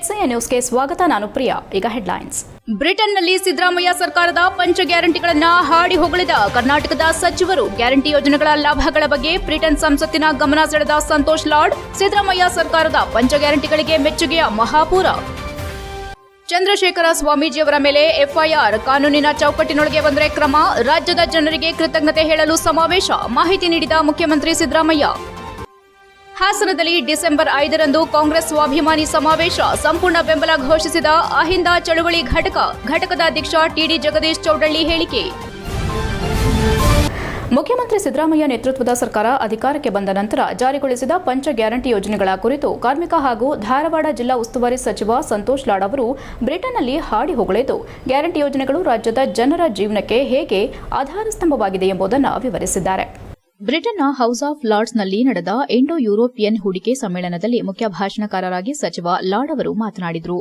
HCA ನ್ಯೂಸ್ಗೆ ಸ್ವಾಗತ. ನಾನು ಪ್ರಿಯಾ. ಈಗ ಹೆಡ್ಲೈನ್ಸ್. ಬ್ರಿಟನ್ನಲ್ಲಿ ಸಿದ್ದರಾಮಯ್ಯ ಸರ್ಕಾರದ ಪಂಚ ಗ್ಯಾರಂಟಿಗಳನ್ನು ಹಾಡಿ ಹೊಗಳಿದ ಕರ್ನಾಟಕದ ಸಚಿವರು. ಗ್ಯಾರಂಟಿ ಯೋಜನೆಗಳ ಲಾಭಗಳ ಬಗ್ಗೆ ಬ್ರಿಟನ್ ಸಂಸತ್ತಿನ ಗಮನ ಸೆಳೆದ ಸಂತೋಷ್ ಲಾಡ್. ಸಿದ್ದರಾಮಯ್ಯ ಸರ್ಕಾರದ ಪಂಚ ಗ್ಯಾರಂಟಿಗಳಿಗೆ ಮೆಚ್ಚುಗೆಯ ಮಹಾಪೂರ. ಚಂದ್ರಶೇಖರ ಸ್ವಾಮೀಜಿಯವರ ಮೇಲೆ ಎಫ್ಐಆರ್. ಕಾನೂನಿನ ಚೌಕಟ್ಟಿನೊಳಗೆ ಬಂದರೆ ಕ್ರಮ. ರಾಜ್ಯದ ಜನರಿಗೆ ಕೃತಜ್ಞತೆ ಹೇಳಲು ಸಮಾವೇಶ. ಮಾಹಿತಿ ನೀಡಿದ ಮುಖ್ಯಮಂತ್ರಿ ಸಿದ್ದರಾಮಯ್ಯ. ಹಾಸನದಲ್ಲಿ ಡಿಸೆಂಬರ್ 5ರಂದು ಕಾಂಗ್ರೆಸ್ ಸ್ವಾಭಿಮಾನಿ ಸಮಾವೇಶ. ಸಂಪೂರ್ಣ ಬೆಂಬಲ ಘೋಷಿಸಿದ ಅಹಿಂದ ಚಳುವಳಿ ಘಟಕದ ಅಧ್ಯಕ್ಷ ಟಿಡಿ ಜಗದೀಶ್ ಚೌಡಳ್ಳಿ ಹೇಳಿಕೆ. ಮುಖ್ಯಮಂತ್ರಿ ಸಿದ್ದರಾಮಯ್ಯ ನೇತೃತ್ವದ ಸರ್ಕಾರ ಅಧಿಕಾರಕ್ಕೆ ಬಂದ ನಂತರ ಜಾರಿಗೊಳಿಸಿದ ಪಂಚ ಗ್ಯಾರಂಟಿ ಯೋಜನೆಗಳ ಕುರಿತು ಕಾರ್ಮಿಕ ಹಾಗೂ ಧಾರವಾಡ ಜಿಲ್ಲಾ ಉಸ್ತುವಾರಿ ಸಚಿವ ಸಂತೋಷ್ ಲಾಡ್ ಅವರು ಬ್ರಿಟನ್ನಲ್ಲಿ ಹಾಡಿ ಹೊಗಳಿದ್ದು, ಗ್ಯಾರಂಟಿ ಯೋಜನೆಗಳು ರಾಜ್ಯದ ಜನರ ಜೀವನಕ್ಕೆ ಹೇಗೆ ಆಧಾರಸ್ತಂಭವಾಗಿದೆ ಎಂಬುದನ್ನು ವಿವರಿಸಿದ್ದಾರೆ. ಬ್ರಿಟನ್ನ ಹೌಸ್ ಆಫ್ ಲಾರ್ಡ್ಸ್ನಲ್ಲಿ ನಡೆದ ಇಂಡೋ ಯುರೋಪಿಯನ್ ಹೂಡಿಕೆ ಸಮ್ಮೇಳನದಲ್ಲಿ ಮುಖ್ಯ ಭಾಷಣಕಾರರಾಗಿ ಸಚಿವ ಲಾಡ್ ಅವರು ಮಾತನಾಡಿದರು.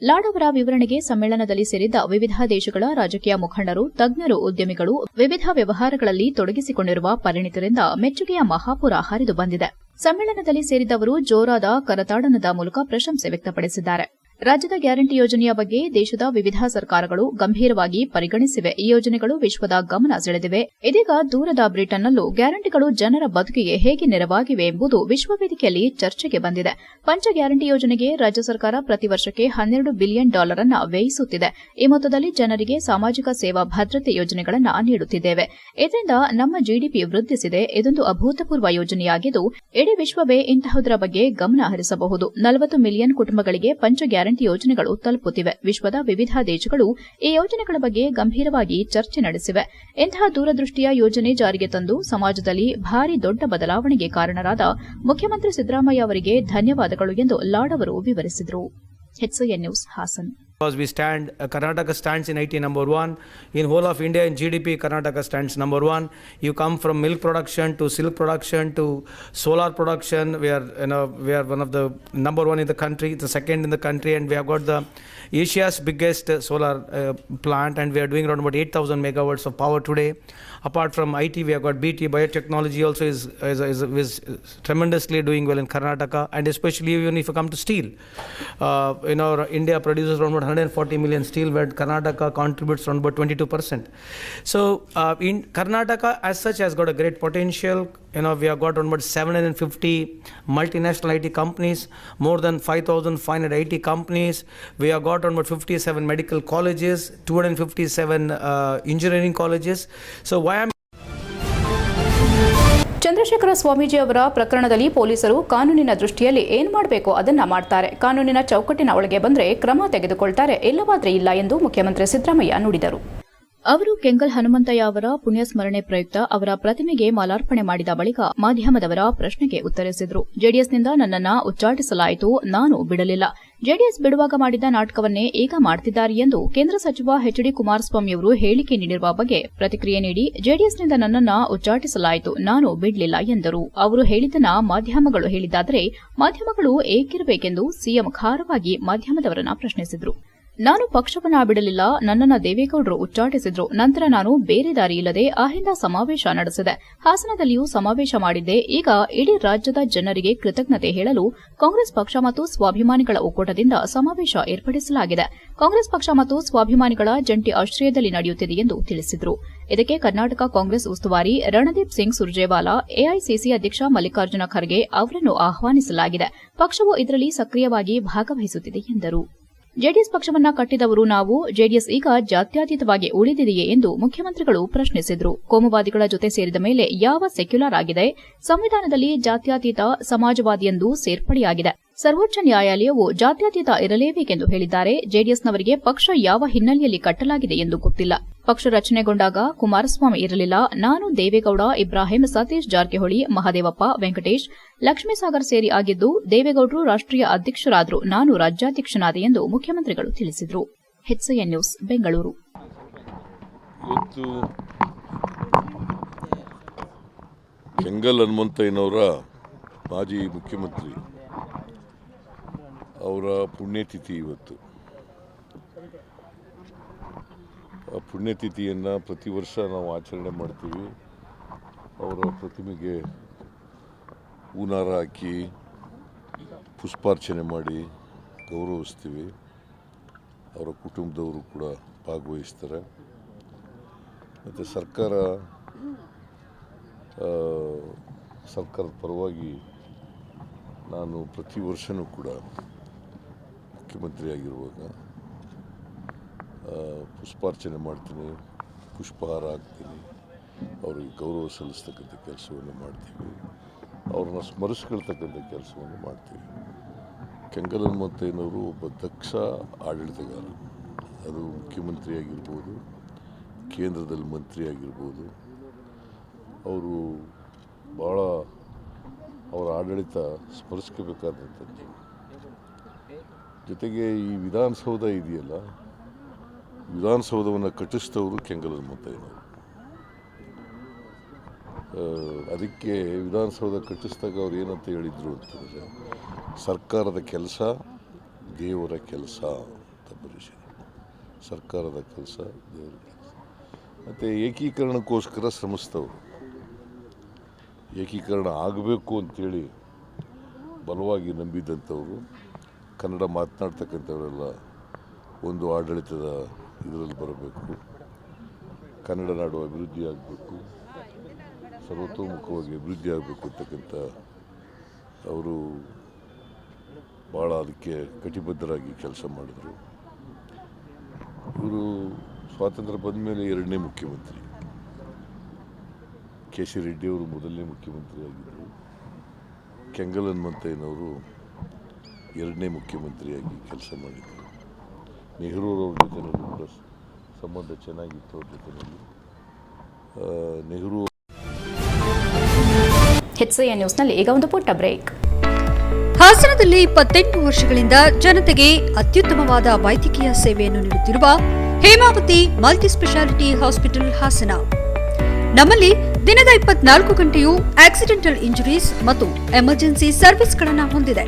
ಲಾಡ್ ಅವರ ವಿವರಣೆಗೆ ಸಮ್ಮೇಳನದಲ್ಲಿ ಸೇರಿದ್ದ ವಿವಿಧ ದೇಶಗಳ ರಾಜಕೀಯ ಮುಖಂಡರು, ತಜ್ಞರು, ಉದ್ಯಮಿಗಳು, ವಿವಿಧ ವ್ಯವಹಾರಗಳಲ್ಲಿ ತೊಡಗಿಸಿಕೊಂಡಿರುವ ಪರಿಣಿತರಿಂದ ಮೆಚ್ಚುಗೆಯ ಮಹಾಪುರ ಹರಿದು ಬಂದಿದೆ. ಸಮ್ಮೇಳನದಲ್ಲಿ ಸೇರಿದ್ದವರು ಜೋರಾದ ಕರತಾಡನದ ಮೂಲಕ ಪ್ರಶಂಸೆ ವ್ಯಕ್ತಪಡಿಸಿದ್ದಾರೆ. ರಾಜ್ಯದ ಗ್ಯಾರಂಟಿ ಯೋಜನೆಯ ಬಗ್ಗೆ ದೇಶದ ವಿವಿಧ ಸರ್ಕಾರಗಳು ಗಂಭೀರವಾಗಿ ಪರಿಗಣಿಸಿವೆ. ಈ ಯೋಜನೆಗಳು ವಿಶ್ವದ ಗಮನ ಸೆಳೆದಿವೆ. ಇದೀಗ ದೂರದ ಬ್ರಿಟನ್ನಲ್ಲೂ ಗ್ಯಾರಂಟಿಗಳು ಜನರ ಬದುಕಿಗೆ ಹೇಗೆ ನೆರವಾಗಿವೆ ಎಂಬುದು ವಿಶ್ವವೇದಿಕೆಯಲ್ಲಿ ಚರ್ಚೆಗೆ ಬಂದಿದೆ. ಪಂಚ ಗ್ಯಾರಂಟಿ ಯೋಜನೆಗೆ ರಾಜ್ಯ ಸರ್ಕಾರ ಪ್ರತಿ ವರ್ಷಕ್ಕೆ $12 ಬಿಲಿಯನ್ ಅನ್ನು ವ್ಯಯಿಸುತ್ತಿದೆ. ಈ ಮೊತ್ತದಲ್ಲಿ ಜನರಿಗೆ ಸಾಮಾಜಿಕ ಸೇವಾ ಭದ್ರತೆ ಯೋಜನೆಗಳನ್ನು ನೀಡುತ್ತಿದ್ದೇವೆ. ಇದರಿಂದ ನಮ್ಮ ಜಿಡಿಪಿ ವೃದ್ಧಿಸಿದೆ. ಇದೊಂದು ಅಭೂತಪೂರ್ವ ಯೋಜನೆಯಾಗಿದ್ದು, ಇಡೀ ವಿಶ್ವವೇ ಇಂತಹುದರ ಬಗ್ಗೆ ಗಮನ ಹರಿಸಬಹುದು. 40 ಮಿಲಿಯನ್ ಕುಟುಂಬಗಳಿಗೆ ಪಂಚ ಗ್ಯಾರಂಟಿ ಯೋಜನೆಗಳು ತಲುಪುತ್ತಿವೆ. ವಿಶ್ವದ ವಿವಿಧ ದೇಶಗಳು ಈ ಯೋಜನೆಗಳ ಬಗ್ಗೆ ಗಂಭೀರವಾಗಿ ಚರ್ಚೆ ನಡೆಸಿವೆ. ಇಂತಹ ದೂರದೃಷ್ಟಿಯ ಯೋಜನೆ ಜಾರಿಗೆ ತಂದು ಸಮಾಜದಲ್ಲಿ ಭಾರಿ ದೊಡ್ಡ ಬದಲಾವಣೆಗೆ ಕಾರಣರಾದ ಮುಖ್ಯಮಂತ್ರಿ ಸಿದ್ದರಾಮಯ್ಯ ಅವರಿಗೆ ಧನ್ಯವಾದಗಳು ಎಂದು ಲಾಡ್ ಅವರು ವಿವರಿಸಿದರು. HCA news, Hassan. Because we stand, Karnataka stands in IT number 1. In whole of India, in GDP, Karnataka stands number 1. You come from milk production to silk production to solar production. We are one of the number 1 in the country, the second in the country, and we have got the Asia's biggest solar plant, and we are doing around about 8,000 megawatts of power today. Apart from IT, we have got BT, biotechnology also is tremendously doing well in Karnataka, and especially even if you come to steel. India produces around about 140 million steel, where Karnataka contributes around about 22%. So in Karnataka as such has got a great potential. We have got around about 750 multinational IT companies, more than 5,500 IT companies. We have got around about 57 medical colleges, 257 engineering colleges. So why am Chandrashekhara Swamiji ಅವರ ಪ್ರಕರಣದಲ್ಲಿ ಪೊಲೀಸರು ಕಾನೂನಿನ ದೃಷ್ಟಿಯಲ್ಲಿ ಏನು ಮಾಡಬೇಕೋ ಅದನ್ನ ಮಾಡ್ತಾರೆ. ಕಾನೂನಿನ ಚೌಕಟ್ಟಿನ ಒಳಗೆ ಬಂದರೆ ಕ್ರಮ ತೆಗೆದುಕೊಳ್ತಾರೆ, ಇಲ್ಲವಾದ್ರೆ ಇಲ್ಲ ಎಂದು ಮುಖ್ಯಮಂತ್ರಿ ಸಿದ್ದರಾಮಯ್ಯ ನುಡಿದರು. ಅವರು ಕೆಂಗಲ್ ಹನುಮಂತಯ್ಯ ಅವರ ಪುಣ್ಯಸ್ಮರಣೆ ಪ್ರಯುಕ್ತ ಅವರ ಪ್ರತಿಮೆಗೆ ಮಾಲಾರ್ಪಣೆ ಮಾಡಿದ ಬಳಿಕ ಮಾಧ್ಯಮದವರ ಪ್ರಶ್ನೆಗೆ ಉತ್ತರಿಸಿದರು. ಜೆಡಿಎಸ್ನಿಂದ ನನ್ನನ್ನು ಉಚ್ಚಾಟಿಸಲಾಯಿತು, ನಾನು ಬಿಡಲಿಲ್ಲ. ಜೆಡಿಎಸ್ ಬಿಡುವಾಗ ಮಾಡಿದ ನಾಟಕವನ್ನೇ ಈಗ ಮಾಡ್ತಿದ್ದಾರೆ ಎಂದು ಕೇಂದ್ರ ಸಚಿವ ಎಚ್ಡಿ ಕುಮಾರಸ್ವಾಮಿಯವರು ಹೇಳಿಕೆ ನೀಡಿರುವ ಬಗ್ಗೆ ಪ್ರತಿಕ್ರಿಯೆ ನೀಡಿ, ಜೆಡಿಎಸ್ನಿಂದ ನನ್ನನ್ನು ಉಚ್ಚಾಟಿಸಲಾಯಿತು, ನಾನು ಬಿಡಲಿಲ್ಲ ಎಂದರು. ಅವರು ಹೇಳಿದ್ದನ್ನ ಮಾಧ್ಯಮಗಳು ಹೇಳಿದ್ದಾದರೆ ಮಾಧ್ಯಮಗಳು ಏಕಿರಬೇಕೆಂದು ಸಿಎಂ ಖಾರವಾಗಿ ಮಾಧ್ಯಮದವರನ್ನ ಪ್ರಶ್ನಿಸಿದರು. ನಾನು ಪಕ್ಷವನ್ನ ಬಿಡಲಿಲ್ಲ, ನನ್ನನ್ನು ದೇವೇಗೌಡರು ಉಚ್ಚಾಟಿಸಿದ್ರು. ನಂತರ ನಾನು ಬೇರೆ ದಾರಿ ಇಲ್ಲದೆ ಅಹಿಂದ ಸಮಾವೇಶ ನಡೆಸಿದೆ. ಹಾಸನದಲ್ಲಿಯೂ ಸಮಾವೇಶ ಮಾಡಿದ್ದೆ. ಈಗ ಇಡೀ ರಾಜ್ಯದ ಜನರಿಗೆ ಕೃತಜ್ಞತೆ ಹೇಳಲು ಕಾಂಗ್ರೆಸ್ ಪಕ್ಷ ಮತ್ತು ಸ್ವಾಭಿಮಾನಿಗಳ ಒಕ್ಕೂಟದಿಂದ ಸಮಾವೇಶ ಏರ್ಪಡಿಸಲಾಗಿದೆ. ಕಾಂಗ್ರೆಸ್ ಪಕ್ಷ ಮತ್ತು ಸ್ವಾಭಿಮಾನಿಗಳ ಜಂಟಿ ಆಶ್ರಯದಲ್ಲಿ ನಡೆಯುತ್ತಿದೆ ಎಂದು ತಿಳಿಸಿದರು. ಇದಕ್ಕೆ ಕರ್ನಾಟಕ ಕಾಂಗ್ರೆಸ್ ಉಸ್ತುವಾರಿ ರಣದೀಪ್ ಸಿಂಗ್ ಸುರ್ಜೇವಾಲಾ, ಎಐಸಿಸಿ ಅಧ್ಯಕ್ಷ ಮಲ್ಲಿಕಾರ್ಜುನ ಖರ್ಗೆ ಅವರನ್ನು ಆಹ್ವಾನಿಸಲಾಗಿದೆ. ಪಕ್ಷವು ಇದರಲ್ಲಿ ಸಕ್ರಿಯವಾಗಿ ಭಾಗವಹಿಸುತ್ತಿದೆ ಎಂದರು. ಜೆಡಿಎಸ್ ಪಕ್ಷವನ್ನ ಕಟ್ಟಿದವರು ನಾವು. ಜೆಡಿಎಸ್ ಈಗ ಜಾತ್ಯತೀತವಾಗಿ ಉಳಿದಿದೆಯೇ ಎಂದು ಮುಖ್ಯಮಂತ್ರಿಗಳು ಪ್ರಶ್ನಿಸಿದರು. ಕೋಮುವಾದಿಗಳ ಜೊತೆ ಸೇರಿದ ಮೇಲೆ ಯಾವ ಸೆಕ್ಯುಲರ್ ಆಗಿದೆ? ಸಂವಿಧಾನದಲ್ಲಿ ಜಾತ್ಯತೀತ ಸಮಾಜವಾದಿ ಎಂದು ಸೇರ್ಪಡೆಯಾಗಿದೆ. ಸರ್ವೋಚ್ಚ ನ್ಯಾಯಾಲಯವು ಜಾತ್ಯತೀತ ಇರಲೇಬೇಕೆಂದು ಹೇಳಿದ್ದಾರೆ. ಜೆಡಿಎಸ್ನವರಿಗೆ ಪಕ್ಷ ಯಾವ ಹಿನ್ನೆಲೆಯಲ್ಲಿ ಕಟ್ಟಲಾಗಿದೆ ಎಂದು ಗೊತ್ತಿಲ್ಲ. ಪಕ್ಷ ರಚನೆಗೊಂಡಾಗ ಕುಮಾರಸ್ವಾಮಿ ಇರಲಿಲ್ಲ. ನಾನು, ದೇವೇಗೌಡ, ಇಬ್ರಾಹಿಂ, ಸತೀಶ್ ಜಾರಕಿಹೊಳಿ, ಮಹದೇವಪ್ಪ, ವೆಂಕಟೇಶ್, ಲಕ್ಷ್ಮೀಸಾಗರ್ ಸೇರಿ ಆಗಿದ್ದು, ದೇವೇಗೌಡರು ರಾಷ್ಟ್ರೀಯ ಅಧ್ಯಕ್ಷರಾದರು, ನಾನು ರಾಜ್ಯಾಧ್ಯಕ್ಷನಾದೆ ಎಂದು ಮುಖ್ಯಮಂತ್ರಿಗಳು ತಿಳಿಸಿದರು. HCA news, Bengaluru. ಕೆಂಗಲ್ ಹನುಮಂತಯ್ಯನವರ ಮಾಜಿ ಮುಖ್ಯಮಂತ್ರಿ ಅವರ ಪುಣ್ಯತಿಥಿ ಇವತ್ತು. ಆ ಪುಣ್ಯತಿಥಿಯನ್ನು ಪ್ರತಿ ವರ್ಷ ನಾವು ಆಚರಣೆ ಮಾಡ್ತೀವಿ. ಅವರ ಪ್ರತಿಮೆಗೆ ಹೂನಾರ ಹಾಕಿ ಪುಷ್ಪಾರ್ಚನೆ ಮಾಡಿ ಗೌರವಿಸ್ತೀವಿ. ಅವರ ಕುಟುಂಬದವರು ಕೂಡ ಭಾಗವಹಿಸ್ತಾರೆ. ಮತ್ತು ಸರ್ಕಾರದ ಪರವಾಗಿ ನಾನು ಪ್ರತಿ ವರ್ಷವೂ ಕೂಡ ಮುಖ್ಯಮಂತ್ರಿಯಾಗಿರುವಾಗ ಪುಷ್ಪಾರ್ಚನೆ ಮಾಡ್ತೀನಿ, ಪುಷ್ಪಹಾರ ಹಾಕ್ತೀನಿ, ಅವರಿಗೆ ಗೌರವ ಸಲ್ಲಿಸ್ತಕ್ಕಂಥ ಕೆಲಸವನ್ನು ಮಾಡ್ತೀವಿ, ಅವ್ರನ್ನ ಸ್ಮರಿಸ್ಕೊಳ್ತಕ್ಕಂಥ ಕೆಲಸವನ್ನು ಮಾಡ್ತೀವಿ. ಕೆಂಗಲ್ ಹನುಮಂತಯ್ಯನವರು ಒಬ್ಬ ದಕ್ಷ ಆಡಳಿತಗಾರ. ಅದು ಮುಖ್ಯಮಂತ್ರಿಯಾಗಿರ್ಬೋದು, ಕೇಂದ್ರದಲ್ಲಿ ಮಂತ್ರಿಯಾಗಿರ್ಬೋದು. ಅವರು ಭಾಳ ಅವರ ಆಡಳಿತ ಸ್ಮರಿಸ್ಕೋಬೇಕಾದಂಥದ್ದು. ಜೊತೆಗೆ ಈ ವಿಧಾನಸೌಧ ಇದೆಯಲ್ಲ, ವಿಧಾನಸೌಧವನ್ನು ಕಟ್ಟಿಸಿದವರು ಕೆಂಗಲ್ ಹನುಮಂತಯ್ಯನವರು. ಅದಕ್ಕೆ ವಿಧಾನಸೌಧ ಕಟ್ಟಿಸಿದಾಗ ಅವ್ರು ಏನಂತ ಹೇಳಿದರು ಅಂತಂದರೆ, ಸರ್ಕಾರದ ಕೆಲಸ ದೇವರ ಕೆಲಸ ಅಂತ ಬರೆಸಿದರು. ಸರ್ಕಾರದ ಕೆಲಸ ದೇವರ ಕೆಲಸ. ಮತ್ತು ಏಕೀಕರಣಕ್ಕೋಸ್ಕರ ಶ್ರಮಿಸಿದವರು. ಏಕೀಕರಣ ಆಗಬೇಕು ಅಂಥೇಳಿ ಬಲವಾಗಿ ನಂಬಿದ್ದಂಥವರು. ಕನ್ನಡ ಮಾತನಾಡ್ತಕ್ಕಂಥವರೆಲ್ಲ ಒಂದು ಆಡಳಿತದ ಇದರಲ್ಲಿ ಬರಬೇಕು, ಕನ್ನಡ ನಾಡು ಅಭಿವೃದ್ಧಿ ಆಗಬೇಕು, ಸರ್ವತೋಮುಖವಾಗಿ ಅಭಿವೃದ್ಧಿ ಆಗಬೇಕು ಅಂತಕ್ಕಂಥ ಅವರು ಭಾಳ ಅದಕ್ಕೆ ಕಟಿಬದ್ಧರಾಗಿ ಕೆಲಸ ಮಾಡಿದರು. ಇವರು ಸ್ವಾತಂತ್ರ್ಯ ಬಂದ ಮೇಲೆ 2ನೇ ಮುಖ್ಯಮಂತ್ರಿ. ಕೆ.ಸಿ. ರೆಡ್ಡಿಯವರು ಮೊದಲನೇ ಮುಖ್ಯಮಂತ್ರಿ ಆಗಿದ್ದರು. ಕೆಂಗಲ್ ಹನುಮಂತಯ್ಯನವರು 2ನೇ ಮುಖ್ಯಮಂತ್ರಿಯಾಗಿ ಕೆಲಸ ಮಾಡಿದರು. ನೆಹರೂರವ್ರ ಜೊತೆನೂ ಕೂಡ ಸಂಬಂಧ ಚೆನ್ನಾಗಿತ್ತು. ಅವ್ರ ಜೊತೆಯಲ್ಲಿ ನೆಹರು. HCN ನ್ಯೂಸ್ನಲ್ಲಿ ಈಗ ಒಂದು ಪುಟ್ಟ ಬ್ರೇಕ್. ಹಾಸನದಲ್ಲಿ 28 ವರ್ಷಗಳಿಂದ ಜನತೆಗೆ ಅತ್ಯುತ್ತಮವಾದ ವೈದ್ಯಕೀಯ ಸೇವೆಯನ್ನು ನೀಡುತ್ತಿರುವ Hemavathi multi speciality hospital Hassan. ನಮ್ಮಲ್ಲಿ ದಿನದ 24 ಗಂಟೆಯೂ ಆಕ್ಸಿಡೆಂಟಲ್ ಇಂಜುರೀಸ್ ಮತ್ತು ಎಮರ್ಜೆನ್ಸಿ ಸರ್ವಿಸ್ಗಳನ್ನು ಹೊಂದಿದೆ.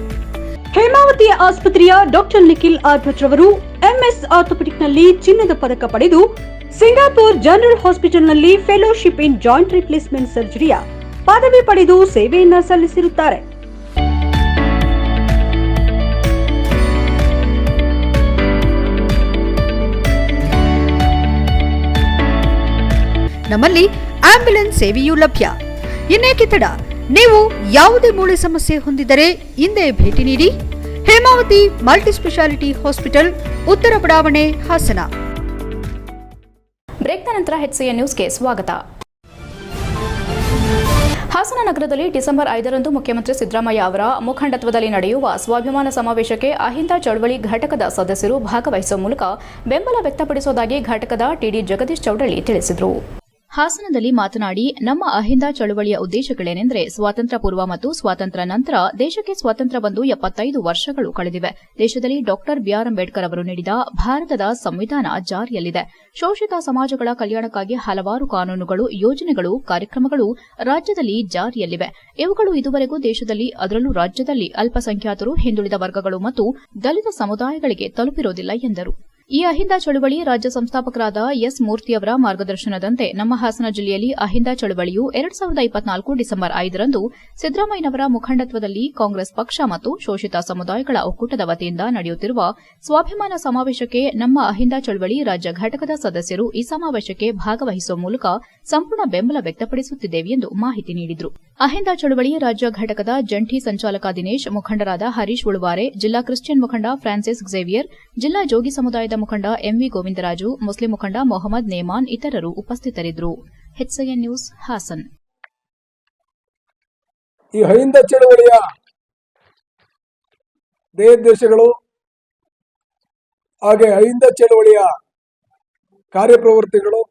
ಹೇಮಾವತಿ ಆಸ್ಪತ್ರೆಯ ಡಾಕ್ಟರ್ ನಿಖಿಲ್ ಆರ್ ಭಟ್ ರವರು ಎಂಎಸ್ ಆರ್ಥೋಪೆಡಿಕ್ನಲ್ಲಿ ಚಿನ್ನದ ಪದಕ ಪಡೆದು ಸಿಂಗಾಪುರ್ ಜನರಲ್ ಹಾಸ್ಪಿಟಲ್ನಲ್ಲಿ ಫೆಲೋಶಿಪ್ ಇನ್ ಜಾಯಿಂಟ್ ರಿಪ್ಲೇಸ್ಮೆಂಟ್ ಸರ್ಜರಿಯ ಪದವಿ ಪಡೆದು ಸೇವೆಯನ್ನ ಸಲ್ಲಿಸಿರುತ್ತಾರೆ. ನಮ್ಮಲ್ಲಿ ಆಂಬ್ಯುಲೆನ್ಸ್ ಸೇವೆಯೂ ಲಭ್ಯ. ಇನ್ನೇಕೆ ತಡ? ನೀವು ಯಾವುದೇ ಮೂಳೆ ಸಮಸ್ಯೆ ಹೊಂದಿದರೆ ಹಿಂದೆ ಭೇಟಿ ನೀಡಿ. ಹೇಮಾವತಿ ಮಲ್ಟಿ ಸ್ಪೆಷಾಲಿಟಿ ಹಾಸ್ಪಿಟಲ್, ಉತ್ತರ ಬಡಾವಣೆ, ಹಾಸನ. ಬ್ರೇಕ್ನ ನಂತರ HCN ನ್ಯೂಸ್ಗೆ ಸ್ವಾಗತ. ಹಾಸನ ನಗರದಲ್ಲಿ ಡಿಸೆಂಬರ್ 5ರಂದು ಮುಖ್ಯಮಂತ್ರಿ ಸಿದ್ದರಾಮಯ್ಯ ಅವರ ಮುಖಂಡತ್ವದಲ್ಲಿ ನಡೆಯುವ ಸ್ವಾಭಿಮಾನ ಸಮಾವೇಶಕ್ಕೆ ಅಹಿಂದ ಚಳವಳಿ ಘಟಕದ ಸದಸ್ಯರು ಭಾಗವಹಿಸುವ ಮೂಲಕ ಬೆಂಬಲ ವ್ಯಕ್ತಪಡಿಸುವುದಾಗಿ ಘಟಕದ ಟಿಡಿ ಜಗದೀಶ್ ಚೌಡಳ್ಳಿ ತಿಳಿಸಿದರು. ಹಾಸನದಲ್ಲಿ ಮಾತನಾಡಿ, ನಮ್ಮ ಅಹಿಂದ ಚಳವಳಿಯ ಉದ್ದೇಶಗಳೇನೆಂದರೆ ಸ್ವಾತಂತ್ರ್ಯ ಪೂರ್ವ ಮತ್ತು ಸ್ವಾತಂತ್ರ್ಯ ನಂತರ ದೇಶಕ್ಕೆ ಸ್ವಾತಂತ್ರ್ಯ ಬಂದು 75 ವರ್ಷಗಳು ಕಳೆದಿವೆ. ದೇಶದಲ್ಲಿ ಡಾಕ್ಟರ್ ಬಿಆರ್ ಅಂಬೇಡ್ಕರ್ ಅವರು ನೀಡಿದ ಭಾರತದ ಸಂವಿಧಾನ ಜಾರಿಯಲ್ಲಿದೆ. ಶೋಷಿತ ಸಮಾಜಗಳ ಕಲ್ಯಾಣಕ್ಕಾಗಿ ಹಲವಾರು ಕಾನೂನುಗಳು, ಯೋಜನೆಗಳು, ಕಾರ್ಯಕ್ರಮಗಳು ರಾಜ್ಯದಲ್ಲಿ ಜಾರಿಯಲ್ಲಿವೆ. ಇವುಗಳು ಇದುವರೆಗೂ ದೇಶದಲ್ಲಿ, ಅದರಲ್ಲೂ ರಾಜ್ಯದಲ್ಲಿ ಅಲ್ಪಸಂಖ್ಯಾತರು, ಹಿಂದುಳಿದ ವರ್ಗಗಳು ಮತ್ತು ದಲಿತ ಸಮುದಾಯಗಳಿಗೆ ತಲುಪಿರೋದಿಲ್ಲ ಎಂದರು. ಈ ಅಹಿಂದ ಚಳವಳಿ ರಾಜ್ಯ ಸಂಸ್ಥಾಪಕರಾದ ಎಸ್ ಮೂರ್ತಿಯವರ ಮಾರ್ಗದರ್ಶನದಂತೆ ನಮ್ಮ ಹಾಸನ ಜಿಲ್ಲೆಯಲ್ಲಿ ಅಹಿಂದ ಚಳವಳಿಯು 2024 ಡಿಸೆಂಬರ್ 5ರಂದು ಸಿದ್ದರಾಮಯ್ಯನವರ ಮುಖಂಡತ್ವದಲ್ಲಿ ಕಾಂಗ್ರೆಸ್ ಪಕ್ಷ ಮತ್ತು ಶೋಷಿತ ಸಮುದಾಯಗಳ ಒಕ್ಕೂಟದ ವತಿಯಿಂದ ನಡೆಯುತ್ತಿರುವ ಸ್ವಾಭಿಮಾನ ಸಮಾವೇಶಕ್ಕೆ ನಮ್ಮ ಅಹಿಂದ ಚಳವಳಿ ರಾಜ್ಯ ಘಟಕದ ಸದಸ್ಯರು ಈ ಸಮಾವೇಶಕ್ಕೆ ಭಾಗವಹಿಸುವ ಮೂಲಕ ಸಂಪೂರ್ಣ ಬೆಂಬಲ ವ್ಯಕ್ತಪಡಿಸುತ್ತಿದ್ದೇವೆ ಎಂದು ಮಾಹಿತಿ ನೀಡಿದರು. ಅಹಿಂದ ಚಳವಳಿ ರಾಜ್ಯ ಘಟಕದ ಜಂಟಿ ಸಂಚಾಲಕ ದಿನೇಶ್, ಮುಖಂಡರಾದ ಹರೀಶ್ ಉಳುವಾರೆ, ಜಿಲ್ಲಾ ಕ್ರಿಶ್ಚಿಯನ್ ಮುಖಂಡ ಫ್ರಾನ್ಸಿಸ್ ಕ್ಸೇವಿಯರ್, ಜಿಲ್ಲಾ ಜೋಗಿ ಸಮುದಾಯದ ಮುಖಂಡ ಎಂವಿ ಗೋವಿಂದರಾಜು, ಮುಸ್ಲಿಂ ಮುಖಂಡ ಮೊಹಮ್ಮದ್ ನೇಮಾನ್ ಇತರರು ಉಪಸ್ಥಿತರಿದ್ದರು. HCN news Hassan. ಈ ಅಹಿಂದ ಚಳವಳಿಯ ದೇಶಗಳು ಹಾಗೆ ಅಹಿಂದ ಚಳವಳಿಯ ಕಾರ್ಯಪ್ರವೃತ್ತಿಗಳು,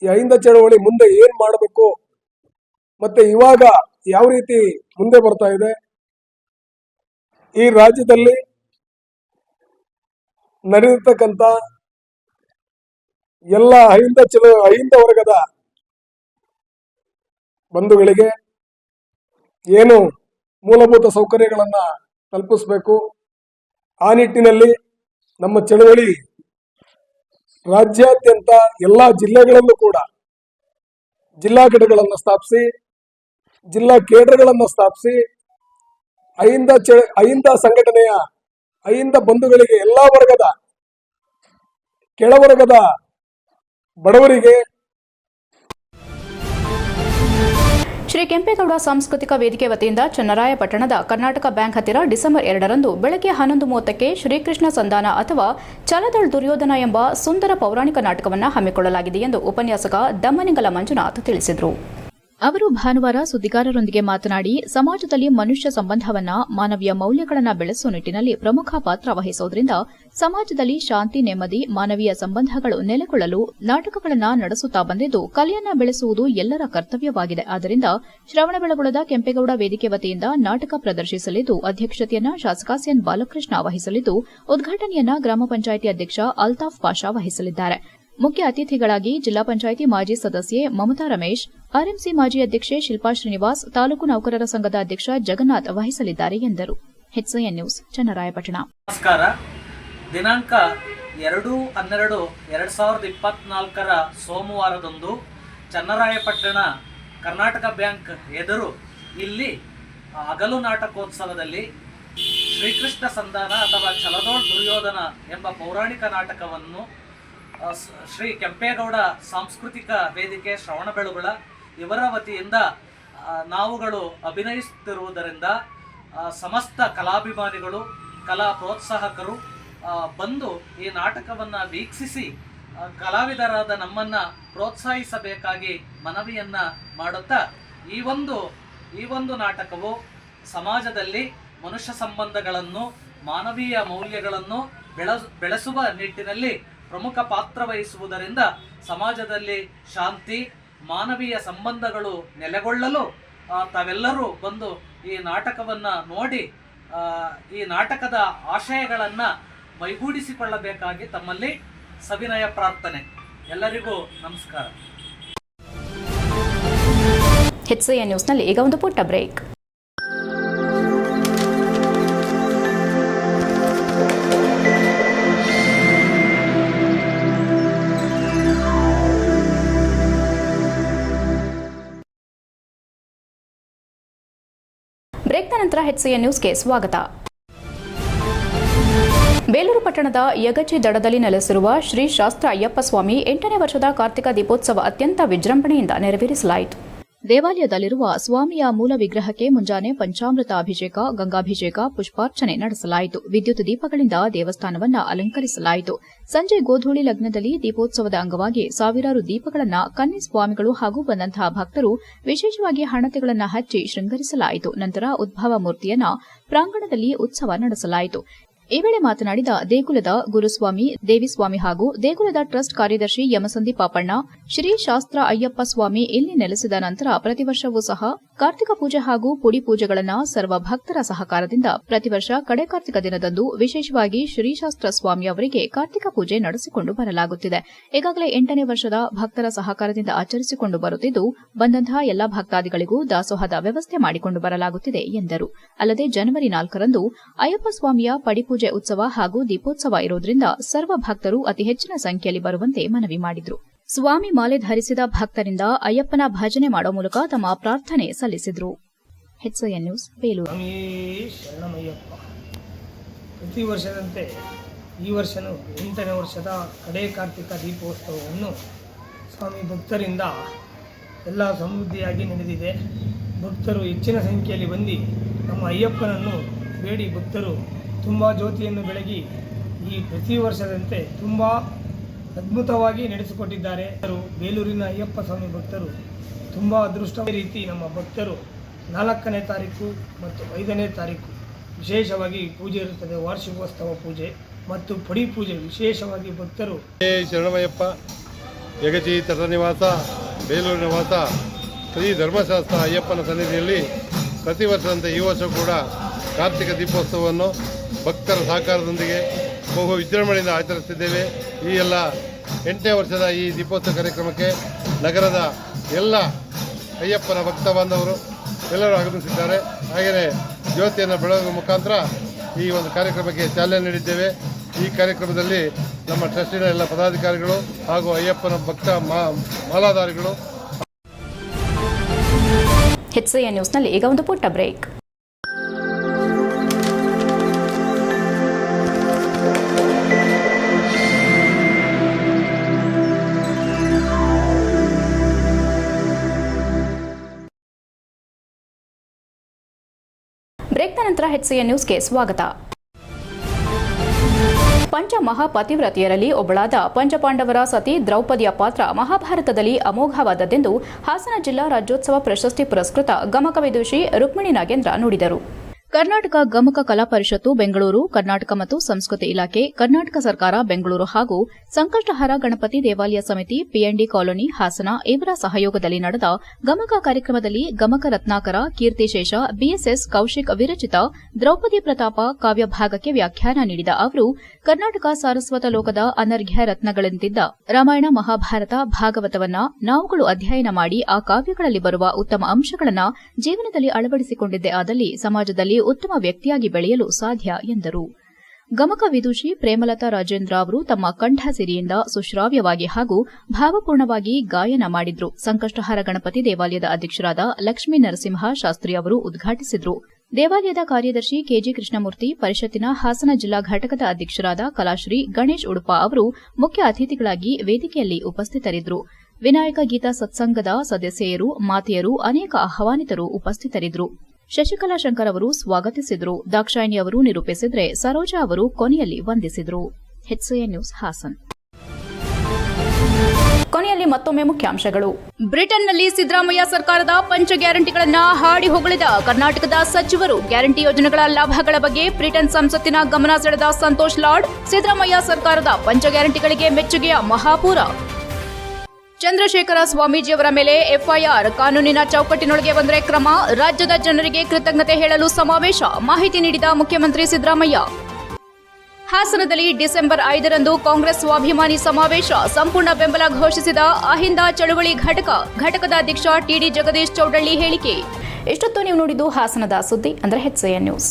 ಈ ಅಹಿಂದ ಚಳವಳಿ ಮುಂದೆ ಏನ್ ಮಾಡಬೇಕು ಮತ್ತೆ ಇವಾಗ ಯಾವ ರೀತಿ ಮುಂದೆ ಬರ್ತಾ ಇದೆ, ಈ ರಾಜ್ಯದಲ್ಲಿ ನಡೆದಿರ್ತಕ್ಕಂಥ ಎಲ್ಲ ಅಹಿಂದ ವರ್ಗದ ಬಂಧುಗಳಿಗೆ ಏನು ಮೂಲಭೂತ ಸೌಕರ್ಯಗಳನ್ನ ಕಲ್ಪಿಸಬೇಕು, ಆ ನಿಟ್ಟಿನಲ್ಲಿ ನಮ್ಮ ಚಳವಳಿ ರಾಜ್ಯಾದ್ಯಂತ ಎಲ್ಲ ಜಿಲ್ಲೆಗಳಲ್ಲೂ ಕೂಡ ಜಿಲ್ಲಾ ಘಟಕಗಳನ್ನು ಸ್ಥಾಪಿಸಿ, ಜಿಲ್ಲಾ ಕೇಂದ್ರಗಳನ್ನು ಸ್ಥಾಪಿಸಿ ಅಹಿಂದ ಸಂಘಟನೆಯ ಅಹಿಂದ ಬಂಧುಗಳಿಗೆ, ಎಲ್ಲಾ ವರ್ಗದ ಕೆಳವರ್ಗದ ಬಡವರಿಗೆ ಶ್ರೀ ಕೆಂಪೇಗೌಡ ಸಾಂಸ್ಕೃತಿಕ ವೇದಿಕೆ ವತಿಯಿಂದ ಚನ್ನರಾಯಪಟ್ಟಣದ ಕರ್ನಾಟಕ ಬ್ಯಾಂಕ್ ಹತ್ತಿರ ಡಿಸೆಂಬರ್ 2ರಂದು ಬೆಳಗ್ಗೆ 11:30ಕ್ಕೆ ಶ್ರೀಕೃಷ್ಣ ಸಂಧಾನ ಅಥವಾ ಛಲದಳ್ ದುರ್ಯೋಧನ ಎಂಬ ಸುಂದರ ಪೌರಾಣಿಕ ನಾಟಕವನ್ನು ಹಮ್ಮಿಕೊಳ್ಳಲಾಗಿದೆ ಎಂದು ಉಪನ್ಯಾಸಕ ದಮ್ಮನಿಂಗಲ ಮಂಜುನಾಥ್ ತಿಳಿಸಿದರು. ಅವರು ಭಾನುವಾರ ಸುದ್ದಿಗಾರರೊಂದಿಗೆ ಮಾತನಾಡಿ, ಸಮಾಜದಲ್ಲಿ ಮನುಷ್ಯ ಸಂಬಂಧವನ್ನ, ಮಾನವೀಯ ಮೌಲ್ಯಗಳನ್ನು ಬೆಳೆಸುವ ನಿಟ್ಟಿನಲ್ಲಿ ಪ್ರಮುಖ ಪಾತ್ರ ವಹಿಸುವುದರಿಂದ ಸಮಾಜದಲ್ಲಿ ಶಾಂತಿ, ನೆಮ್ಮದಿ, ಮಾನವೀಯ ಸಂಬಂಧಗಳು ನೆಲೆಗೊಳ್ಳಲು ನಾಟಕಗಳನ್ನು ನಡೆಸುತ್ತಾ ಬಂದಿದ್ದು, ಕಲೆಯನ್ನ ಬೆಳೆಸುವುದು ಎಲ್ಲರ ಕರ್ತವ್ಯವಾಗಿದೆ. ಆದ್ದರಿಂದ ಶ್ರವಣಬೆಳಗೊಳದ ಕೆಂಪೇಗೌಡ ವೇದಿಕೆ ವತಿಯಿಂದ ನಾಟಕ ಪ್ರದರ್ಶಿಸಲಿದ್ದು, ಅಧ್ಯಕ್ಷತೆಯನ್ನ ಶಾಸಕ ಸಿಎನ್ ಬಾಲಕೃಷ್ಣ ವಹಿಸಲಿದ್ದು, ಉದ್ಘಾಟನೆಯನ್ನ ಗ್ರಾಮ ಪಂಚಾಯಿತಿ ಅಧ್ಯಕ್ಷ ಅಲ್ತಾಫ್ ಪಾಷಾ ವಹಿಸಲಿದ್ದಾರೆ. ಮುಖ್ಯ ಅತಿಥಿಗಳಾಗಿ ಜಿಲ್ಲಾ ಪಂಚಾಯಿತಿ ಮಾಜಿ ಸದಸ್ಯೆ ಮಮತಾ ರಮೇಶ್, ಆರ್ಎಂಸಿ ಮಾಜಿ ಅಧ್ಯಕ್ಷೆ ಶಿಲ್ಪಾ ಶ್ರೀನಿವಾಸ್, ತಾಲೂಕು ನೌಕರರ ಸಂಘದ ಅಧ್ಯಕ್ಷ ಜಗನ್ನಾಥ್ ವಹಿಸಲಿದ್ದಾರೆ ಎಂದರು. HCN news, Channarayapatna. ನಮಸ್ಕಾರ. ದಿನಾಂಕ 2/12/2024 ಸೋಮವಾರದಂದು ಚನ್ನರಾಯಪಟ್ಟಣ ಕರ್ನಾಟಕ ಬ್ಯಾಂಕ್ ಎದುರು ಇಲ್ಲಿ ಹಗಲು ನಾಟಕೋತ್ಸವದಲ್ಲಿ ಶ್ರೀಕೃಷ್ಣ ಸಂಧಾನ ಅಥವಾ ಛಲದೋಳ್ ದುರ್ಯೋಧನ ಎಂಬ ಪೌರಾಣಿಕ ನಾಟಕವನ್ನು ಶ್ರೀ ಕೆಂಪೇಗೌಡ ಸಾಂಸ್ಕೃತಿಕ ವೇದಿಕೆ ಶ್ರವಣಬೆಳಗೊಳ ಇವರ ವತಿಯಿಂದ ನಾವುಗಳು ಅಭಿನಯಿಸುತ್ತಿರುವುದರಿಂದ ಸಮಸ್ತ ಕಲಾಭಿಮಾನಿಗಳು, ಕಲಾ ಪ್ರೋತ್ಸಾಹಕರು ಬಂದು ಈ ನಾಟಕವನ್ನು ವೀಕ್ಷಿಸಿ ಕಲಾವಿದರಾದ ನಮ್ಮನ್ನು ಪ್ರೋತ್ಸಾಹಿಸಬೇಕಾಗಿ ಮನವಿಯನ್ನು ಮಾಡುತ್ತಾ, ಈ ಒಂದು ನಾಟಕವು ಸಮಾಜದಲ್ಲಿ ಮನುಷ್ಯ ಸಂಬಂಧಗಳನ್ನು, ಮಾನವೀಯ ಮೌಲ್ಯಗಳನ್ನು ಬೆಳೆಸುವ ನಿಟ್ಟಿನಲ್ಲಿ ಪ್ರಮುಖ ಪಾತ್ರ ವಹಿಸುವುದರಿಂದ ಸಮಾಜದಲ್ಲಿ ಶಾಂತಿ, ಮಾನವೀಯ ಸಂಬಂಧಗಳು ನೆಲೆಗೊಳ್ಳಲು ತಾವೆಲ್ಲರೂ ಬಂದು ಈ ನಾಟಕವನ್ನು ನೋಡಿ ಈ ನಾಟಕದ ಆಶಯಗಳನ್ನು ಮೈಗೂಡಿಸಿಕೊಳ್ಳಬೇಕಾಗಿ ತಮ್ಮಲ್ಲಿ ಸವಿನಯ ಪ್ರಾರ್ಥನೆ. ಎಲ್ಲರಿಗೂ ನಮಸ್ಕಾರ. HCN ನ್ಯೂಸ್ನಲ್ಲಿ ಈಗ ಒಂದು ಪುಟ್ಟ ಬ್ರೇಕ್. ಬ್ರೇಕ್ನ ನಂತರ HCN ನ್ಯೂಸ್ಗೆ ಸ್ವಾಗತ. ಬೇಲೂರು ಪಟ್ಟಣದ ಯಗಚಿ ದಡದಲ್ಲಿ ನೆಲೆಸಿರುವ ಶ್ರೀ ಶಾಸ್ತ್ರ ಅಯ್ಯಪ್ಪ ಸ್ವಾಮಿ 8ನೇ ವರ್ಷದ ಕಾರ್ತಿಕ ದೀಪೋತ್ಸವ ಅತ್ಯಂತ ವಿಜೃಂಭಣೆಯಿಂದ ನೆರವೇರಿಸಲಾಯಿತು. ದೇವಾಲಯದಲ್ಲಿರುವ ಸ್ವಾಮಿಯ ಮೂಲ ವಿಗ್ರಹಕ್ಕೆ ಮುಂಜಾನೆ ಪಂಚಾಮೃತ ಅಭಿಷೇಕ, ಗಂಗಾಭಿಷೇಕ, ಪುಷ್ಪಾರ್ಚನೆ ನಡೆಸಲಾಯಿತು. ವಿದ್ಯುತ್ ದೀಪಗಳಿಂದ ದೇವಸ್ಥಾನವನ್ನು ಅಲಂಕರಿಸಲಾಯಿತು. ಸಂಜೆ ಗೋಧೂಳಿ ಲಗ್ನದಲ್ಲಿ ದೀಪೋತ್ಸವದ ಅಂಗವಾಗಿ ಸಾವಿರಾರು ದೀಪಗಳನ್ನು ಕನ್ನಿ ಸ್ವಾಮಿಗಳು ಹಾಗೂ ಬಂದಂತಹ ಭಕ್ತರು ವಿಶೇಷವಾಗಿ ಹಣತೆಗಳನ್ನು ಹಚ್ಚಿ ಶೃಂಗರಿಸಲಾಯಿತು. ನಂತರ ಉದ್ಭವ ಮೂರ್ತಿಯನ್ನ ಪ್ರಾಂಗಣದಲ್ಲಿ ಉತ್ಸವ ನಡೆಸಲಾಯಿತು. ಈ ವೇಳೆ ಮಾತನಾಡಿದ ದೇಗುಲದ ಗುರುಸ್ವಾಮಿ, ದೇವಿಸ್ವಾಮಿ ಹಾಗೂ ದೇಗುಲದ ಟ್ರಸ್ಟ್ ಕಾರ್ಯದರ್ಶಿ ಯಮಸಂದಿ ಪಾಪಣ್ಣ, ಶ್ರೀ ಶಾಸ್ತ್ರ ಅಯ್ಯಪ್ಪ ಸ್ವಾಮಿ ಇಲ್ಲಿ ನೆಲೆಸಿದ ನಂತರ ಪ್ರತಿ ವರ್ಷವೂ ಸಹ ಕಾರ್ತಿಕ ಪೂಜೆ ಹಾಗೂ ಪುಡಿ ಪೂಜೆಗಳನ್ನು ಸರ್ವ ಭಕ್ತರ ಸಹಕಾರದಿಂದ ಪ್ರತಿ ವರ್ಷ ಕಡೆ ಕಾರ್ತಿಕ ದಿನದಂದು ವಿಶೇಷವಾಗಿ ಶ್ರೀಶಾಸ್ತ್ರ ಸ್ವಾಮಿ ಅವರಿಗೆ ಕಾರ್ತಿಕ ಪೂಜೆ ನಡೆಸಿಕೊಂಡು ಬರಲಾಗುತ್ತಿದೆ. ಈಗಾಗಲೇ 8ನೇ ವರ್ಷದ ಭಕ್ತರ ಸಹಕಾರದಿಂದ ಆಚರಿಸಿಕೊಂಡು ಬರುತ್ತಿದ್ದು, ಬಂದಂತಹ ಎಲ್ಲಾ ಭಕ್ತಾದಿಗಳಿಗೂ ದಾಸೋಹದ ವ್ಯವಸ್ಥೆ ಮಾಡಿಕೊಂಡು ಬರಲಾಗುತ್ತಿದೆ ಎಂದರು. ಅಲ್ಲದೆ ಜನವರಿ 4ರಂದು ಅಯ್ಯಪ್ಪ ಸ್ವಾಮಿಯ ಪಡಿಪೂಜೆ ಉತ್ಸವ ಹಾಗೂ ದೀಪೋತ್ಸವ ಇರುವುದರಿಂದ ಸರ್ವ ಭಕ್ತರು ಅತಿ ಹೆಚ್ಚಿನ ಸಂಖ್ಯೆಯಲ್ಲಿ ಬರುವಂತೆ ಮನವಿ ಮಾಡಿದರು. ಸ್ವಾಮಿ ಮಾಲೆ ಧರಿಸಿದ ಭಕ್ತರಿಂದ ಅಯ್ಯಪ್ಪನ ಭಜನೆ ಮಾಡುವ ಮೂಲಕ ತಮ್ಮ ಪ್ರಾರ್ಥನೆ ಸಲ್ಲಿಸಿದರು. HCN news, Belur. ಶರಣಮಯ್ಯಪ್ಪ. ಪ್ರತಿ ವರ್ಷದಂತೆ ಈ ವರ್ಷನೂ 8ನೇ ವರ್ಷದ ಕಡೆ ಕಾರ್ತಿಕ ದೀಪೋತ್ಸವವನ್ನು ಸ್ವಾಮಿ ಭಕ್ತರಿಂದ ಎಲ್ಲ ಸಮೃದ್ಧಿಯಾಗಿ ನಡೆದಿದೆ. ಭಕ್ತರು ಹೆಚ್ಚಿನ ಸಂಖ್ಯೆಯಲ್ಲಿ ಬಂದು ನಮ್ಮ ಅಯ್ಯಪ್ಪನನ್ನು ಬೇಡಿ ಭಕ್ತರು ತುಂಬ ಜ್ಯೋತಿಯನ್ನು ಬೆಳಗಿ ಈ ಪ್ರತಿ ವರ್ಷದಂತೆ ತುಂಬ ಅದ್ಭುತವಾಗಿ ನಡೆಸಿಕೊಟ್ಟಿದ್ದಾರೆ. ಬೇಲೂರಿನ ಅಯ್ಯಪ್ಪ ಸ್ವಾಮಿ ಭಕ್ತರು ತುಂಬ ಅದೃಷ್ಟ ರೀತಿ ನಮ್ಮ ಭಕ್ತರು 4ನೇ ತಾರೀಕು ಮತ್ತು 5ನೇ ತಾರೀಕು ವಿಶೇಷವಾಗಿ ಪೂಜೆ ಇರುತ್ತದೆ. ವಾರ್ಷಿಕೋತ್ಸವ ಪೂಜೆ ಮತ್ತು ಪಡಿ ಪೂಜೆ ವಿಶೇಷವಾಗಿ ಭಕ್ತರು. ಶರಣಮಯ್ಯಪ್ಪ, ಯಗಚಿ ತಟ ನಿವಾಸ, ಬೇಲೂರು ನಿವಾಸ, ಶ್ರೀ ಧರ್ಮಶಾಸ್ತ್ರ ಅಯ್ಯಪ್ಪನ ಸನ್ನಿಧಿಯಲ್ಲಿ ಪ್ರತಿ ವರ್ಷದಂತೆ ಈ ವರ್ಷ ಕೂಡ ಕಾರ್ತಿಕ ದೀಪೋತ್ಸವವನ್ನು ಭಕ್ತರ ಸಹಕಾರದೊಂದಿಗೆ ಬಹು ವಿಜೃಂಭಣೆಯಿಂದ ಆಚರಿಸುತ್ತಿದ್ದೇವೆ. ಈ ಎಲ್ಲ 8ನೇ ವರ್ಷದ ಈ ದೀಪೋತ್ಸವ ಕಾರ್ಯಕ್ರಮಕ್ಕೆ ನಗರದ ಎಲ್ಲ ಅಯ್ಯಪ್ಪನ ಭಕ್ತ ಬಾಂಧವರು ಎಲ್ಲರೂ ಆಗಮಿಸಿದ್ದಾರೆ. ಹಾಗೆಯೇ ಜ್ಯೋತಿಯನ್ನು ಬೆಳಗುವ ಮುಖಾಂತರ ಈ ಒಂದು ಕಾರ್ಯಕ್ರಮಕ್ಕೆ ಚಾಲನೆ ನೀಡಿದ್ದೇವೆ. ಈ ಕಾರ್ಯಕ್ರಮದಲ್ಲಿ ನಮ್ಮ ಟ್ರಸ್ಟಿನ ಎಲ್ಲ ಪದಾಧಿಕಾರಿಗಳು ಹಾಗೂ ಅಯ್ಯಪ್ಪನ ಭಕ್ತ ಮಾಲಾಧಾರಿಗಳು. HCN ನ್ಯೂಸ್ನಲ್ಲಿ ಈಗ ಒಂದು ಪುಟ್ಟ ಬ್ರೇಕ್. ಬ್ರೇಕ್ನ ನಂತರ HCN ನ್ಯೂಸ್ಗೆ ಸ್ವಾಗತ. ಪಂಚ ಮಹಾಪತಿವ್ರತಿಯರಲ್ಲಿ ಒಬ್ಬಳಾದ ಪಂಚಪಾಂಡವರ ಸತಿ ದ್ರೌಪದಿಯ ಪಾತ್ರ ಮಹಾಭಾರತದಲ್ಲಿ ಅಮೋಘವಾದದ್ದೆಂದು ಹಾಸನ ಜಿಲ್ಲಾ ರಾಜ್ಯೋತ್ಸವ ಪ್ರಶಸ್ತಿ ಪುರಸ್ಕೃತ ಗಮಕ ವಿದುಷಿ ರುಕ್ಮಿಣಿ ನಾಗೇಂದ್ರ ನುಡಿದರು. ಕರ್ನಾಟಕ ಗಮಕ ಕಲಾ ಪರಿಷತ್ತು ಬೆಂಗಳೂರು, ಕರ್ನಾಟಕ ಮತ್ತು ಸಂಸ್ಕೃತಿ ಇಲಾಖೆ, ಕರ್ನಾಟಕ ಸರ್ಕಾರ ಬೆಂಗಳೂರು ಹಾಗೂ ಸಂಕಷ್ಟಹರ ಗಣಪತಿ ದೇವಾಲಯ ಸಮಿತಿ, PND ಕಾಲೋನಿ, ಹಾಸನ ಇವರ ಸಹಯೋಗದಲ್ಲಿ ನಡೆದ ಗಮಕ ಕಾರ್ಯಕ್ರಮದಲ್ಲಿ ಗಮಕ ರತ್ನಾಕರ, ಕೀರ್ತಿಶೇಷ, BSS ಕೌಶಿಕ್ ವಿರಚಿತ ದ್ರೌಪದಿ ಪ್ರತಾಪ ಕಾವ್ಯ ಭಾಗಕ್ಕೆ ವ್ಯಾಖ್ಯಾನ ನೀಡಿದ ಅವರು, ಕರ್ನಾಟಕ ಸಾರಸ್ವತ ಲೋಕದ ಅನರ್ಘ್ಯ ರತ್ನಗಳೆಂದಿದ್ದ ರಾಮಾಯಣ, ಮಹಾಭಾರತ, ಭಾಗವತವನ್ನ ನಾವುಗಳು ಅಧ್ಯಯನ ಮಾಡಿ ಆ ಕಾವ್ಯಗಳಲ್ಲಿ ಬರುವ ಉತ್ತಮ ಅಂಶಗಳನ್ನು ಜೀವನದಲ್ಲಿ ಅಳವಡಿಸಿಕೊಂಡಿದ್ದೇ ಆದಲ್ಲಿ ಸಮಾಜದಲ್ಲಿ ಉತ್ತಮ ವ್ಯಕ್ತಿಯಾಗಿ ಬೆಳೆಯಲು ಸಾಧ್ಯ ಎಂದರು. ಗಮಕ ವಿದುಷಿ ಪ್ರೇಮಲತಾ ರಾಜೇಂದ್ರ ಅವರು ತಮ್ಮ ಕಂಠ ಸಿರಿಯಿಂದ ಸುಶ್ರಾವ್ಯವಾಗಿ ಹಾಗೂ ಭಾವಪೂರ್ಣವಾಗಿ ಗಾಯನ ಮಾಡಿದ್ರು. ಸಂಕಷ್ಟಹರ ಗಣಪತಿ ದೇವಾಲಯದ ಅಧ್ಯಕ್ಷರಾದ ಲಕ್ಷ್ಮೀ ನರಸಿಂಹ ಶಾಸ್ತ್ರಿ ಅವರು ಉದ್ಘಾಟಿಸಿದ್ರು. ದೇವಾಲಯದ ಕಾರ್ಯದರ್ಶಿ KG ಕೃಷ್ಣಮೂರ್ತಿ, ಪರಿಷತ್ತಿನ ಹಾಸನ ಜಿಲ್ಲಾ ಘಟಕದ ಅಧ್ಯಕ್ಷರಾದ ಕಲಾಶ್ರೀ ಗಣೇಶ್ ಉಡುಪ ಅವರು ಮುಖ್ಯ ಅತಿಥಿಗಳಾಗಿ ವೇದಿಕೆಯಲ್ಲಿ ಉಪಸ್ಥಿತರಿದ್ದರು. ವಿನಾಯಕ ಗೀತಾ ಸತ್ಸಂಗದ ಸದಸ್ಯೆಯರು, ಮಾತೆಯರು, ಅನೇಕ ಆಹ್ವಾನಿತರು ಉಪಸ್ಥಿತರಿದ್ದರು. ಶಶಿಕಲಾ ಶಂಕರ್ ಅವರು ಸ್ವಾಗತಿಸಿದರು. ದಾಕ್ಷಾಯಿಣಿ ಅವರು ನಿರೂಪಿಸಿದರೆ, ಸರೋಜಾ ಅವರು ಕೊನೆಯಲ್ಲಿ ವಂದಿಸಿದರು. HCN news Hassan. ಕೊನೆಯಲ್ಲಿ ಮತ್ತೊಮ್ಮೆ ಮುಖ್ಯಾಂಶಗಳು. ಬ್ರಿಟನ್ನಲ್ಲಿ ಸಿದ್ದರಾಮಯ್ಯ ಸರ್ಕಾರದ ಪಂಚ ಗ್ಯಾರಂಟಿಗಳನ್ನು ಹಾಡಿ ಹೊಗಳಿದ ಕರ್ನಾಟಕದ ಸಚಿವರು. ಗ್ಯಾರಂಟಿ ಯೋಜನೆಗಳ ಲಾಭಗಳ ಬಗ್ಗೆ ಬ್ರಿಟನ್ ಸಂಸತ್ತಿನ ಗಮನ ಸೆಳೆದ ಸಂತೋಷ್ ಲಾಡ್. ಸಿದ್ದರಾಮಯ್ಯ ಸರ್ಕಾರದ ಪಂಚ ಗ್ಯಾರಂಟಿಗಳಿಗೆ ಮೆಚ್ಚುಗೆಯ ಮಹಾಪೂರ. ಚಂದ್ರಶೇಖರ ಸ್ವಾಮೀಜಿಯವರ ಮೇಲೆ FIR, ಕಾನೂನಿನ ಚೌಕಟ್ಟಿನೊಳಗೆ ಬಂದರೆ ಕ್ರಮ. ರಾಜ್ಯದ ಜನರಿಗೆ ಕೃತಜ್ಞತೆ ಹೇಳಲು ಸಮಾವೇಶ. ಮಾಹಿತಿ ನೀಡಿದ ಮುಖ್ಯಮಂತ್ರಿ ಸಿದ್ದರಾಮಯ್ಯ. ಹಾಸನದಲ್ಲಿ ಡಿಸೆಂಬರ್ 5ರಂದು ಕಾಂಗ್ರೆಸ್ ಸ್ವಾಭಿಮಾನಿ ಸಮಾವೇಶ. ಸಂಪೂರ್ಣ ಬೆಂಬಲ ಘೋಷಿಸಿದ ಅಹಿಂದ ಚಳುವಳಿ ಘಟಕದ ಅಧ್ಯಕ್ಷ TD ಜಗದೀಶ್ ಚೌಡಳ್ಳಿ ಹೇಳಿಕೆ. ಇಷ್ಟೊತ್ತು ನೀವು ನೋಡಿದ್ದು ಹಾಸನದ ಸುದ್ದಿ, ಅಂದರೆ HCN ನ್ಯೂಸ್.